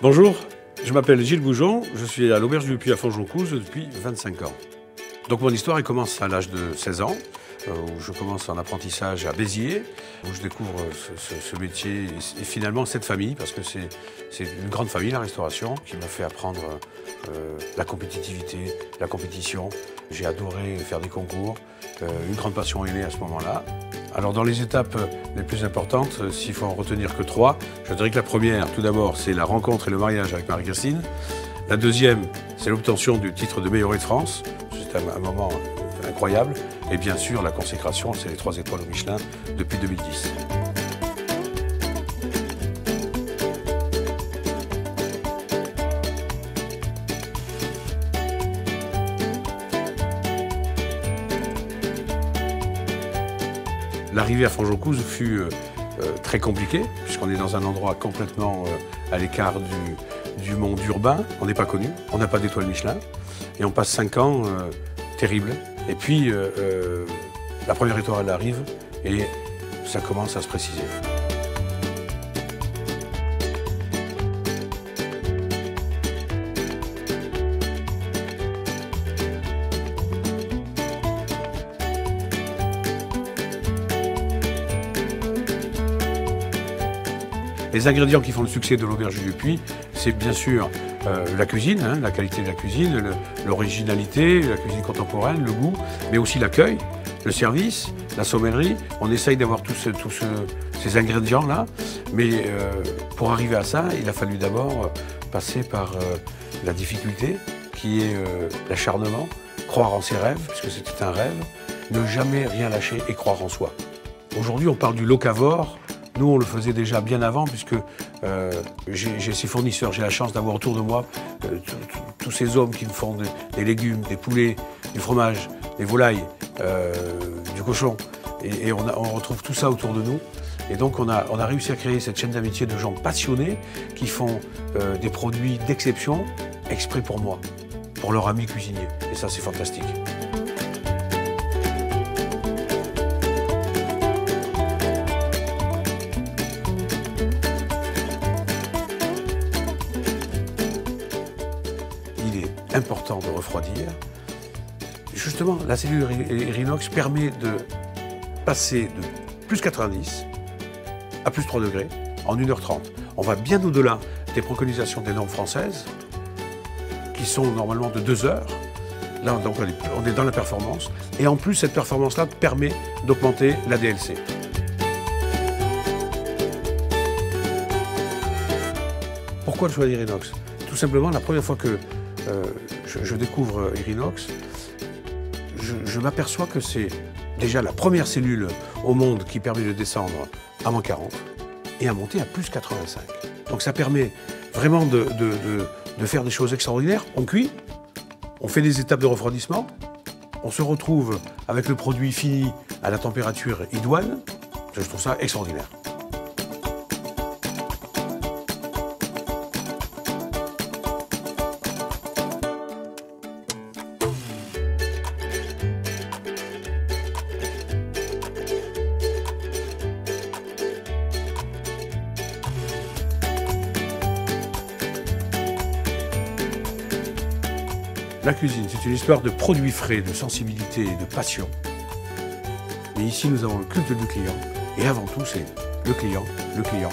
Bonjour, je m'appelle Gilles Goujon, je suis à l'Auberge du Puy à Fonjoncouze depuis 25 ans. Donc mon histoire elle commence à l'âge de 16 ans, où je commence en apprentissage à Béziers, où je découvre ce métier et finalement cette famille, parce que c'est une grande famille, la restauration, qui m'a fait apprendre la compétitivité, la compétition. J'ai adoré faire des concours, une grande passion est née à ce moment-là. Alors dans les étapes les plus importantes, s'il faut en retenir que 3, je dirais que la première, tout d'abord, c'est la rencontre et le mariage avec Marie-Christine. La deuxième, c'est l'obtention du titre de meilleur de France. C'est un moment incroyable. Et bien sûr, la consécration, c'est les 3 étoiles au Michelin depuis 2010. L'arrivée à Fonjoncouze fut très compliquée, puisqu'on est dans un endroit complètement à l'écart du monde urbain. On n'est pas connu, on n'a pas d'étoile Michelin. Et on passe 5 ans terribles. Et puis, la première étoile arrive et ça commence à se préciser. Les ingrédients qui font le succès de l'Auberge du Puy, c'est bien sûr la cuisine, la qualité de la cuisine, l'originalité, la cuisine contemporaine, le goût, mais aussi l'accueil, le service, la sommellerie. On essaye d'avoir tous ces ingrédients-là, mais pour arriver à ça, il a fallu d'abord passer par la difficulté, qui est l'acharnement, croire en ses rêves, puisque c'était un rêve, ne jamais rien lâcher et croire en soi. Aujourd'hui, on parle du locavore. Nous, on le faisait déjà bien avant, puisque j'ai ces fournisseurs, j'ai la chance d'avoir autour de moi tous ces hommes qui me font des légumes, des poulets, du fromage, des volailles, du cochon. Et on retrouve tout ça autour de nous. Et donc, on a réussi à créer cette chaîne d'amitié de gens passionnés qui font des produits d'exception exprès pour moi, pour leur ami cuisinier. Et ça, c'est fantastique. Important de refroidir. Justement, la cellule Erinox permet de passer de plus 90 à plus 3 degrés en 1h30. On va bien au-delà des préconisations des normes françaises, qui sont normalement de 2 heures. Là, donc, on est dans la performance. Et en plus, cette performance-là permet d'augmenter la DLC. Pourquoi le choix d'Erinox? Tout simplement, la première fois que je découvre Erinox, je m'aperçois que c'est déjà la première cellule au monde qui permet de descendre à moins 40 et à monter à plus 85. Donc ça permet vraiment de faire des choses extraordinaires. On cuit, on fait des étapes de refroidissement, on se retrouve avec le produit fini à la température idoine. Je trouve ça extraordinaire. La cuisine, c'est une histoire de produits frais, de sensibilité et de passion. Mais ici, nous avons le culte du client. Et avant tout, c'est le client et le client.